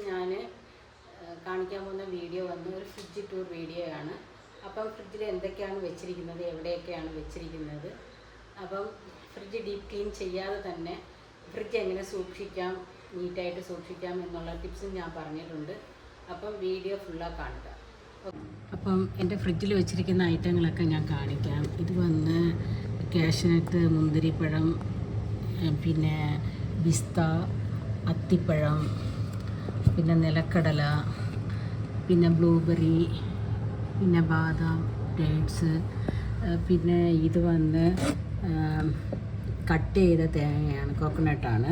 ഞാൻ കാണിക്കാൻ പോകുന്ന വീഡിയോ വന്ന് ഒരു ഫ്രിഡ്ജ് ടൂർ വീഡിയോ ആണ്. അപ്പം ഫ്രിഡ്ജിൽ എന്തൊക്കെയാണ് വെച്ചിരിക്കുന്നത്, എവിടെയൊക്കെയാണ് വെച്ചിരിക്കുന്നത്, അപ്പം ഫ്രിഡ്ജ് ഡീപ്പ് ക്ലീൻ ചെയ്യാതെ തന്നെ ഫ്രിഡ്ജ് എങ്ങനെ സൂക്ഷിക്കാം, നീറ്റായിട്ട് സൂക്ഷിക്കാം എന്നുള്ള ടിപ്സും ഞാൻ പറഞ്ഞിട്ടുണ്ട്. അപ്പം വീഡിയോ ഫുള്ളായി കാണുക. അപ്പം എൻ്റെ ഫ്രിഡ്ജിൽ വെച്ചിരിക്കുന്ന ഐറ്റങ്ങളൊക്കെ ഞാൻ കാണിക്കാം. ഇത് വന്ന് കാഷ്നട്ട്, മുന്തിരിപ്പഴം, പിന്നെ പിസ്ത, അത്തിപ്പഴം, പിന്നെ നിലക്കടല, പിന്നെ ബ്ലൂബെറി, പിന്നെ ബാദാം, ഡേറ്റ്സ്, പിന്നെ ഇത് വന്ന് കട്ട് ചെയ്ത തേങ്ങയാണ്, കോക്കനട്ടാണ്.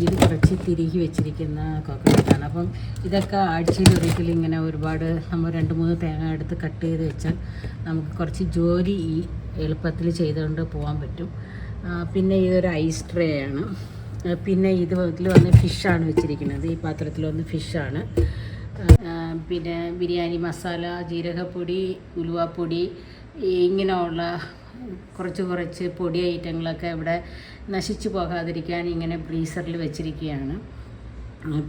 ഇത് കുറച്ച് തിരികെ വെച്ചിരിക്കുന്ന കോക്കനട്ടാണ്. അപ്പം ഇതൊക്കെ ആഴ്ചയിലൊരിക്കലും ഇങ്ങനെ ഒരുപാട് നമ്മൾ 2-3 തേങ്ങ എടുത്ത് കട്ട് ചെയ്ത് വെച്ചാൽ നമുക്ക് കുറച്ച് ജോലി എളുപ്പത്തിൽ ചെയ്തുകൊണ്ട് പോകാൻ പറ്റും. പിന്നെ ഇതൊരു ഐസ് ട്രേ ആണ്. പിന്നെ ഇതിൽ വന്ന് ഫിഷാണ് വെച്ചിരിക്കുന്നത്. ഈ പാത്രത്തിൽ വന്ന് ഫിഷാണ്. പിന്നെ ബിരിയാണി മസാല, ജീരകപ്പൊടി, ഉലുവാപ്പൊടി, ഇങ്ങനെയുള്ള കുറച്ച് പൊടി ഐറ്റങ്ങളൊക്കെ ഇവിടെ നശിച്ചു പോകാതിരിക്കാൻ ഇങ്ങനെ ബ്രീസറിൽ വെച്ചിരിക്കുകയാണ്.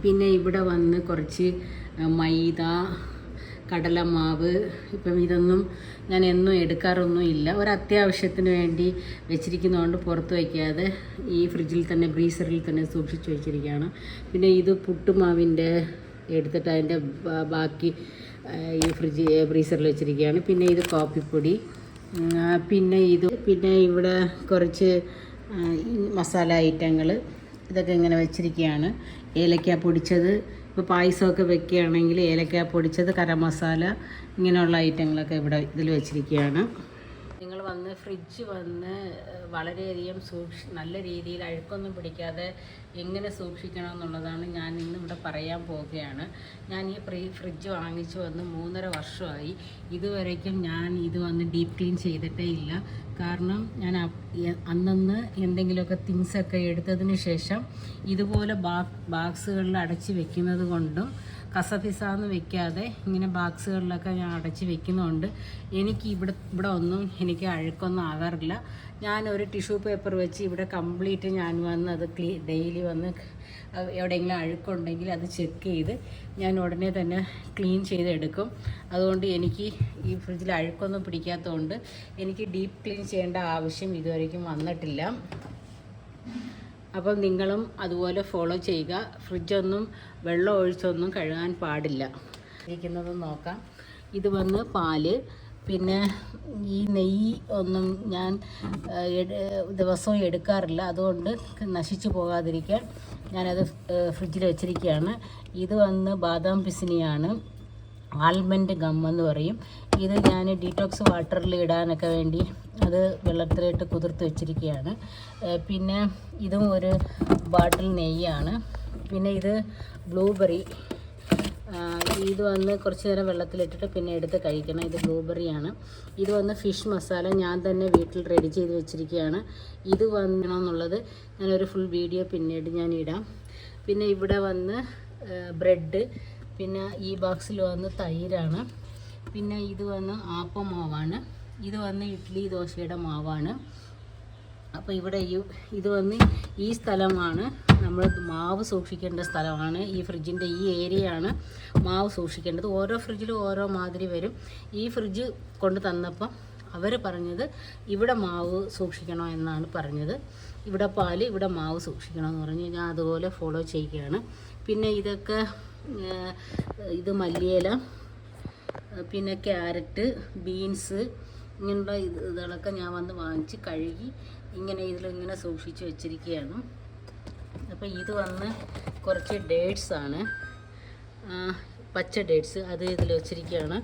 പിന്നെ ഇവിടെ വന്ന് കുറച്ച് മൈദ, കടലമാവ്. ഇപ്പം ഇതൊന്നും ഞാൻ എന്നും എടുക്കാറൊന്നും ഇല്ല. ഒരത്യാവശ്യത്തിന് വേണ്ടി വെച്ചിരിക്കുന്നതുകൊണ്ട് പുറത്ത് വയ്ക്കാതെ ഈ ഫ്രിഡ്ജിൽ തന്നെ, ബ്രീസറിൽ തന്നെ സൂക്ഷിച്ച് വെച്ചിരിക്കുകയാണ്. പിന്നെ ഇത് പുട്ടുമാവിൻ്റെ എടുത്തിട്ട് അതിൻ്റെ ബാക്കി ഈ ബ്രീസറിൽ വെച്ചിരിക്കുകയാണ്. പിന്നെ ഇത് കോപ്പിപ്പൊടി, പിന്നെ ഇവിടെ കുറച്ച് മസാല ഐറ്റങ്ങൾ ഇതൊക്കെ ഇങ്ങനെ വെച്ചിരിക്കുകയാണ്. ഏലക്ക പൊടിച്ചത്, ഇപ്പോൾ പായസമൊക്കെ വെക്കുകയാണെങ്കിൽ ഏലക്ക പൊടിച്ചത്, ഗരം മസാല, ഇങ്ങനെയുള്ള ഐറ്റങ്ങളൊക്കെ ഇവിടെ ഇതിൽ വെച്ചിരിക്കുകയാണ്. നിങ്ങൾ വന്ന് ഫ്രിഡ്ജ് വന്ന് വളരെയധികം നല്ല രീതിയിൽ അഴുക്കൊന്നും പിടിക്കാതെ എങ്ങനെ സൂക്ഷിക്കണം എന്നുള്ളതാണ് ഞാൻ ഇന്നിവിടെ പറയാൻ പോവുകയാണ്. ഞാൻ ഈ ഫ്രിഡ്ജ് വാങ്ങിച്ചു വന്ന് 3.5 വർഷമായി. ഇതുവരേക്കും ഞാൻ ഇത് വന്ന് ഡീപ്പ് ക്ലീൻ ചെയ്തിട്ടേ ഇല്ല. കാരണം ഞാൻ അന്നന്ന് എന്തെങ്കിലുമൊക്കെ തിങ്സൊക്കെ എടുത്തതിന് ശേഷം ഇതുപോലെ ബാക്സുകളിൽ അടച്ച് വെക്കുന്നത് കൊണ്ടും കസപിസാന്ന് വെക്കാതെ ഇങ്ങനെ ബാക്സുകളിലൊക്കെ ഞാൻ അടച്ച് വെക്കുന്നതുകൊണ്ട് എനിക്ക് ഇവിടെ ഒന്നും എനിക്ക് അഴുക്കൊന്നും ആകാറില്ല. ഞാനൊരു ടിഷ്യൂ പേപ്പർ വെച്ച് ഇവിടെ കംപ്ലീറ്റ് ഞാൻ വന്ന് അത് ഡെയിലി വന്ന് എവിടെയെങ്കിലും അഴുക്കുണ്ടെങ്കിൽ അത് ചെക്ക് ചെയ്ത് ഞാൻ ഉടനെ തന്നെ ക്ലീൻ ചെയ്തെടുക്കും. അതുകൊണ്ട് എനിക്ക് ഈ ഫ്രിഡ്ജിൽ അഴുക്കൊന്നും പിടിക്കാത്തതുകൊണ്ട് എനിക്ക് ഡീപ്പ് ക്ലീൻ ചെയ്യേണ്ട ആവശ്യം ഇതുവരെയ്ക്കും വന്നിട്ടില്ല. അപ്പം നിങ്ങളും അതുപോലെ ഫോളോ ചെയ്യുക. ഫ്രിഡ്ജൊന്നും വെള്ളം ഒഴിച്ചൊന്നും കഴുകാൻ പാടില്ല. ഇരിക്കുന്നത് നോക്കാം. ഇത് വന്ന് പാല്. പിന്നെ ഈ നെയ്യ് ഒന്നും ഞാൻ ദിവസവും എടുക്കാറില്ല. അതുകൊണ്ട് നശിച്ചു പോകാതിരിക്കാൻ ഞാനത് ഫ്രിഡ്ജിൽ വെച്ചിരിക്കുകയാണ്. ഇത് വന്ന് ബാദാം പിസിനിയാണ്, ആൽമണ്ട് ഗം എന്ന് പറയും. ഇത് ഞാൻ ഡീറ്റോക്സ് വാട്ടറിൽ ഇടാനൊക്കെ വേണ്ടി അത് വെള്ളത്തിലിട്ട് കുതിർത്ത് വെച്ചിരിക്കുകയാണ്. പിന്നെ ഇതും ഒരു ബാട്ടിൽ നെയ്യാണ്. പിന്നെ ഇത് ബ്ലൂബെറി. ഇത് വന്ന് കുറച്ച് നേരം വെള്ളത്തിലിട്ടിട്ട് പിന്നെ എടുത്ത് കഴിക്കണം. ഇത് ബ്ലൂബെറിയാണ്. ഇത് വന്ന് ഫിഷ് മസാല ഞാൻ തന്നെ വീട്ടിൽ റെഡി ചെയ്ത് വെച്ചിരിക്കുകയാണ്. ഇത് വന്നെന്നുള്ളത് ഞാനൊരു ഫുൾ വീഡിയോ പിന്നീട് ഞാൻ ഇടാം. പിന്നെ ഇവിടെ വന്ന് ബ്രെഡ്. പിന്നെ ഈ ബോക്സിൽ വന്ന് തൈരാണ്. പിന്നെ ഇത് വന്ന് ആപ്പമാവാണ്. ഇത് വന്ന് ഇഡ്ഡലി ദോശയുടെ മാവാണ്. അപ്പോൾ ഇവിടെ ഇത് വന്ന് ഈ സ്ഥലമാണ് നമ്മൾ മാവ് സൂക്ഷിക്കേണ്ട സ്ഥലമാണ്. ഈ ഫ്രിഡ്ജിൻ്റെ ഈ ഏരിയയാണ് മാവ് സൂക്ഷിക്കേണ്ടത്. ഓരോ ഫ്രിഡ്ജിലും ഓരോ മാതിരി വരും. ഈ ഫ്രിഡ്ജ് കൊണ്ട് തന്നപ്പം അവർ പറഞ്ഞത് ഇവിടെ മാവ് സൂക്ഷിക്കണോ എന്നാണ് പറഞ്ഞത്. ഇവിടെ പാല്, ഇവിടെ മാവ് സൂക്ഷിക്കണമെന്ന് പറഞ്ഞ് ഞാൻ അതുപോലെ ഫോളോ ചെയ്യുകയാണ്. പിന്നെ ഇതൊക്കെ ഇത് മല്ലിയില, പിന്നെ ക്യാരറ്റ്, ബീൻസ്, ഇങ്ങനെയുള്ള ഇതുകളൊക്കെ ഞാൻ വന്ന് വാങ്ങിച്ച് കഴുകി ഇതിലിങ്ങനെ സൂക്ഷിച്ച് വെച്ചിരിക്കുകയാണ്. അപ്പോൾ ഇത് വന്ന് കുറച്ച് ഡേറ്റ്സാണ്, പച്ച ഡേറ്റ്സ്, അത് ഇതിൽ വെച്ചിരിക്കുകയാണ്.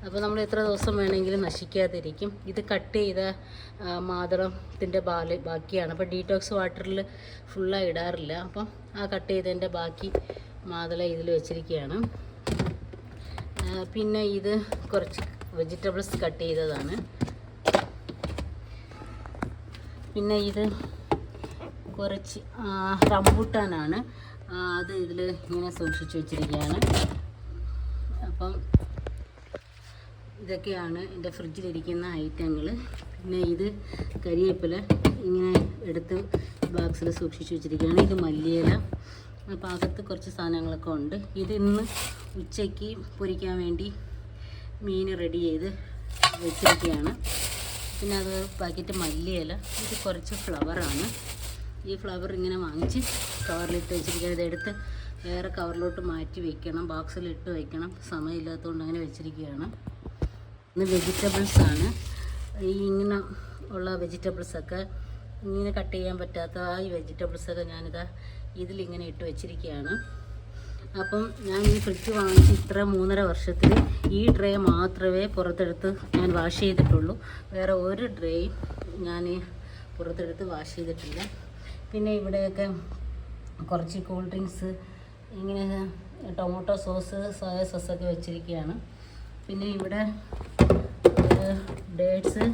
അപ്പോൾ നമ്മൾ എത്ര ദിവസം വേണമെങ്കിലും നശിക്കാതിരിക്കും. ഇത് കട്ട് ചെയ്ത മാതളത്തിൻ്റെ ബാക്കിയാണ്. അപ്പോൾ ഡീറ്റോക്സ് വാട്ടറിൽ ഫുള്ളായി ഇടാറില്ല. അപ്പം ആ കട്ട് ചെയ്തതിൻ്റെ ബാക്കി മാതള ഇതിൽ വെച്ചിരിക്കുകയാണ്. പിന്നെ ഇത് കുറച്ച് വെജിറ്റബിൾസ് കട്ട് ചെയ്തതാണ്. പിന്നെ ഇത് കുറച്ച് റംബൂട്ടാനാണ്. അത് ഇതിൽ ഇങ്ങനെ സൂക്ഷിച്ച് വെച്ചിരിക്കുകയാണ്. അപ്പം ഇതൊക്കെയാണ് എൻ്റെ ഫ്രിഡ്ജിലിരിക്കുന്ന ഐറ്റങ്ങൾ. പിന്നെ ഇത് കരിവേപ്പില ഇങ്ങനെ എടുത്ത് ബോക്സിൽ സൂക്ഷിച്ച് വെച്ചിരിക്കുകയാണ്. ഇത് മല്ലിയില, അപ്പോൾ അകത്ത് കുറച്ച് സാധനങ്ങളൊക്കെ ഉണ്ട്. ഇത് ഇന്ന് ഉച്ചയ്ക്ക് പൊരിക്കാൻ വേണ്ടി മീൻ റെഡി ചെയ്ത് വെച്ചിരിക്കുകയാണ്. പിന്നെ അത് പാക്കറ്റ് മല്ലിയില, ഇത് കുറച്ച് ഫ്ലവറാണ്. ഈ ഫ്ലവർ ഇങ്ങനെ വാങ്ങിച്ച് കവറിലിട്ട് വെച്ചിരിക്കുക. ഇതെടുത്ത് വേറെ കവറിലോട്ട് മാറ്റി വെക്കണം, ബോക്സിലിട്ട് വെക്കണം. സമയമില്ലാത്തതുകൊണ്ട് അങ്ങനെ വെച്ചിരിക്കുകയാണ്. ഇന്ന് വെജിറ്റബിൾസാണ്. ഇങ്ങനെ ഉള്ള വെജിറ്റബിൾസൊക്കെ ഇങ്ങനെ കട്ട് ചെയ്യാൻ പറ്റാത്ത ഈ വെജിറ്റബിൾസൊക്കെ ഞാനിതാ ഇതിലിങ്ങനെ ഇട്ട് വെച്ചിരിക്കുകയാണ്. അപ്പം ഞാൻ ഈ ഫ്രിഡ്ജ് വാങ്ങിച്ച് ഇത്ര 3.5 വർഷത്തിൽ ഈ ട്രേ മാത്രമേ പുറത്തെടുത്ത് ഞാൻ വാഷ് ചെയ്തിട്ടുള്ളൂ. വേറെ ഒരു ട്രേയും ഞാൻ പുറത്തെടുത്ത് വാഷ് ചെയ്തിട്ടില്ല. പിന്നെ ഇവിടെയൊക്കെ കുറച്ച് കൂൾ ഡ്രിങ്ക്സ്, ഇങ്ങനെ ടൊമാറ്റോ സോസ്, സോയ സോസൊക്കെ വെച്ചിരിക്കുകയാണ്. പിന്നെ ഇവിടെ ഡേറ്റ്സ്,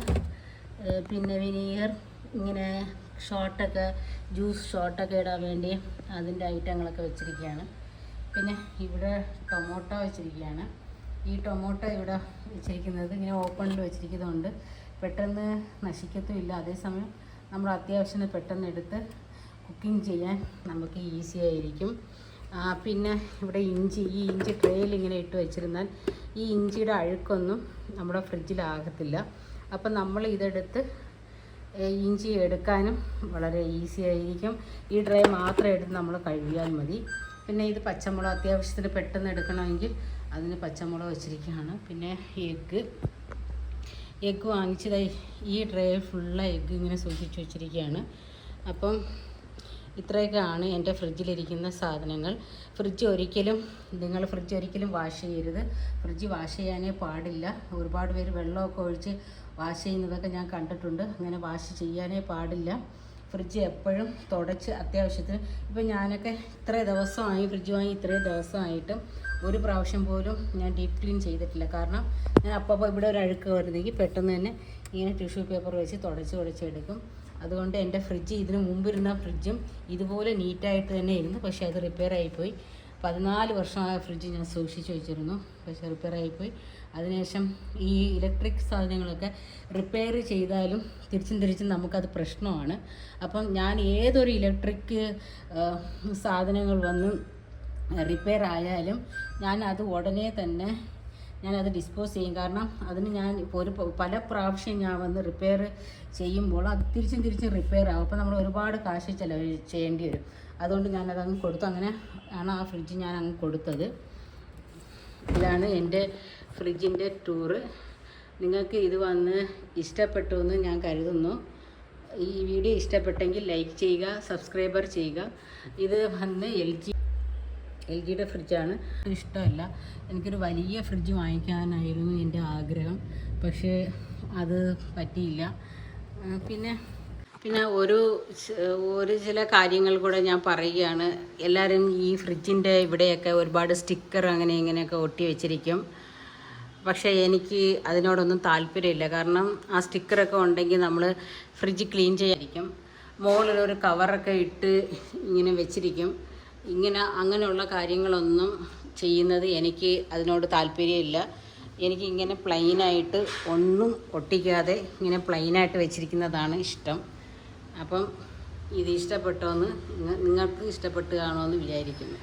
പിന്നെ വിനീഗർ, ഇങ്ങനെ ഷോട്ടൊക്കെ ജ്യൂസ് ഷോട്ടൊക്കെ ഇടാൻ വേണ്ടി അതിൻ്റെ ഐറ്റങ്ങളൊക്കെ വെച്ചിരിക്കുകയാണ്. പിന്നെ ഇവിടെ ടൊമാറ്റോ വെച്ചിരിക്കുകയാണ്. ഈ ടൊമാറ്റോ ഇവിടെ വെച്ചിരിക്കുന്നത് ഇങ്ങനെ ഓപ്പണിൽ വെച്ചിരിക്കുന്നതുകൊണ്ട് പെട്ടെന്ന് നശിക്കത്തുമില്ല. അതേസമയം നമ്മൾ അത്യാവശ്യത്തിന് പെട്ടെന്ന് എടുത്ത് കുക്കിംഗ് ചെയ്യാൻ നമുക്ക് ഈസി ആയിരിക്കും. പിന്നെ ഇവിടെ ഈ ഇഞ്ചി ട്രേയിൽ ഇങ്ങനെ ഇട്ട് വെച്ചിരുന്നാൽ ഈ ഇഞ്ചിയുടെ അഴുക്കൊന്നും നമ്മുടെ ഫ്രിഡ്ജിലാകത്തില്ല. അപ്പം നമ്മൾ ഇതെടുത്ത് ഇഞ്ചി എടുക്കാനും വളരെ ഈസി ആയിരിക്കും. ഈ ട്രേ മാത്രം എടുത്ത് നമ്മൾ കഴുകിയാൽ മതി. പിന്നെ ഇത് പച്ചമുളക് അത്യാവശ്യത്തിന് പെട്ടെന്ന് എടുക്കണമെങ്കിൽ അതിന് പച്ചമുളക് വെച്ചിരിക്കുകയാണ്. പിന്നെ എഗ്ഗ് വാങ്ങിച്ചതായി ഈ ട്രേ ഫുള്ള് എഗ്ഗ് ഇങ്ങനെ സൂക്ഷിച്ച് വെച്ചിരിക്കുകയാണ്. അപ്പം ഇത്രയൊക്കെയാണ് എൻ്റെ ഫ്രിഡ്ജിലിരിക്കുന്ന സാധനങ്ങൾ. നിങ്ങൾ ഫ്രിഡ്ജ് ഒരിക്കലും വാഷ് ചെയ്യരുത്. ഫ്രിഡ്ജ് വാഷ് ചെയ്യാനേ പാടില്ല. ഒരുപാട് പേര് വെള്ളമൊക്കെ ഒഴിച്ച് വാഷ് ചെയ്യുന്നതൊക്കെ ഞാൻ കണ്ടിട്ടുണ്ട്. അങ്ങനെ വാഷ് ചെയ്യാനേ പാടില്ല. ഫ്രിഡ്ജ് എപ്പോഴും തുടച്ച് അത്യാവശ്യത്തിന്, ഇപ്പം ഞാനൊക്കെ ഇത്രയും ദിവസമായി ഫ്രിഡ്ജ് വാങ്ങി, ഇത്രയും ദിവസമായിട്ടും ഒരു പ്രാവശ്യം പോലും ഞാൻ ഡീപ്പ് ക്ലീൻ ചെയ്തിട്ടില്ല. കാരണം ഞാൻ അപ്പോൾ ഇവിടെ ഒരു അഴുക്ക് വരുന്നെങ്കിൽ പെട്ടെന്ന് തന്നെ ഇങ്ങനെ ടിഷ്യൂ പേപ്പർ വെച്ച് തുടച്ചെടുക്കും. അതുകൊണ്ട് എൻ്റെ ഫ്രിഡ്ജ്, ഇതിന് മുമ്പിരുന്ന ഫ്രിഡ്ജും ഇതുപോലെ നീറ്റായിട്ട് തന്നെ ഇരുന്നു. പക്ഷേ അത് റിപ്പയർ ആയിപ്പോയി. 14 വർഷമായ ഫ്രിഡ്ജ് ഞാൻ സൂക്ഷിച്ച് വെച്ചിരുന്നു, പക്ഷേ റിപ്പയർ ആയിപ്പോയി. അതിനുശേഷം ഈ ഇലക്ട്രിക് സാധനങ്ങളൊക്കെ റിപ്പയർ ചെയ്താലും തിരിച്ചും നമുക്കത് പ്രശ്നമാണ്. അപ്പം ഞാൻ ഏതൊരു ഇലക്ട്രിക് സാധനങ്ങൾ വന്ന് റിപ്പയർ ആയാലും ഞാനത് ഉടനെ തന്നെ ഞാനത് ഡിസ്പോസ് ചെയ്യും. കാരണം അതിന് ഞാൻ പല പ്രാവശ്യം ഞാൻ വന്ന് റിപ്പയർ ചെയ്യുമ്പോൾ അത് തിരിച്ചും റിപ്പയർ ആകും. അപ്പോൾ നമ്മൾ ഒരുപാട് കാശ് ചിലവ് ചെയ്യേണ്ടി വരും. അതുകൊണ്ട് ഞാനതങ്ങ് കൊടുത്തു. അങ്ങനെ ആണ് ആ ഫ്രിഡ്ജ് ഞാൻ അങ്ങ് കൊടുത്തത്. ഇതാണ് എൻ്റെ ഫ്രിഡ്ജിൻ്റെ ടൂറ്. നിങ്ങൾക്ക് ഇത് വന്ന് ഇഷ്ടപ്പെട്ടു എന്ന് ഞാൻ കരുതുന്നു. ഈ വീഡിയോ ഇഷ്ടപ്പെട്ടെങ്കിൽ ലൈക്ക് ചെയ്യുക, സബ്സ്ക്രൈബർ ചെയ്യുക. ഇത് വന്ന് LGയുടെ ഫ്രിഡ്ജാണ്. ഇഷ്ടമല്ല, എനിക്കൊരു വലിയ ഫ്രിഡ്ജ് വാങ്ങിക്കാനായിരുന്നു എൻ്റെ ആഗ്രഹം. പക്ഷേ അത് പറ്റിയില്ല. പിന്നെ ഒരു ചില കാര്യങ്ങൾ കൂടെ ഞാൻ പറയുകയാണ്. എല്ലാവരും ഈ ഫ്രിഡ്ജിൻ്റെ ഇവിടെയൊക്കെ ഒരുപാട് സ്റ്റിക്കർ അങ്ങനെ ഇങ്ങനെയൊക്കെ ഒട്ടി വെച്ചിരിക്കും. പക്ഷേ എനിക്ക് അതിനോടൊന്നും താല്പര്യമില്ല. കാരണം ആ സ്റ്റിക്കറൊക്കെ ഉണ്ടെങ്കിൽ നമ്മൾ ഫ്രിഡ്ജ് ക്ലീൻ ചെയ്യാതിരിക്കും. മുകളിലൊരു കവറൊക്കെ ഇട്ട് ഇങ്ങനെ വെച്ചിരിക്കും. അങ്ങനെയുള്ള കാര്യങ്ങളൊന്നും ചെയ്യുന്നത് എനിക്ക് അതിനോട് താല്പര്യമില്ല. എനിക്ക് ഇങ്ങനെ പ്ലെയിനായിട്ട് ഒന്നും ഒട്ടിക്കാതെ ഇങ്ങനെ പ്ലെയിനായിട്ട് വെച്ചിരിക്കുന്നതാണ് ഇഷ്ടം. അപ്പം ഇത് ഇഷ്ടപ്പെട്ടോന്ന് നിങ്ങൾക്ക് ഇഷ്ടപ്പെട്ട് കാണുമെന്ന് വിചാരിക്കുന്നു.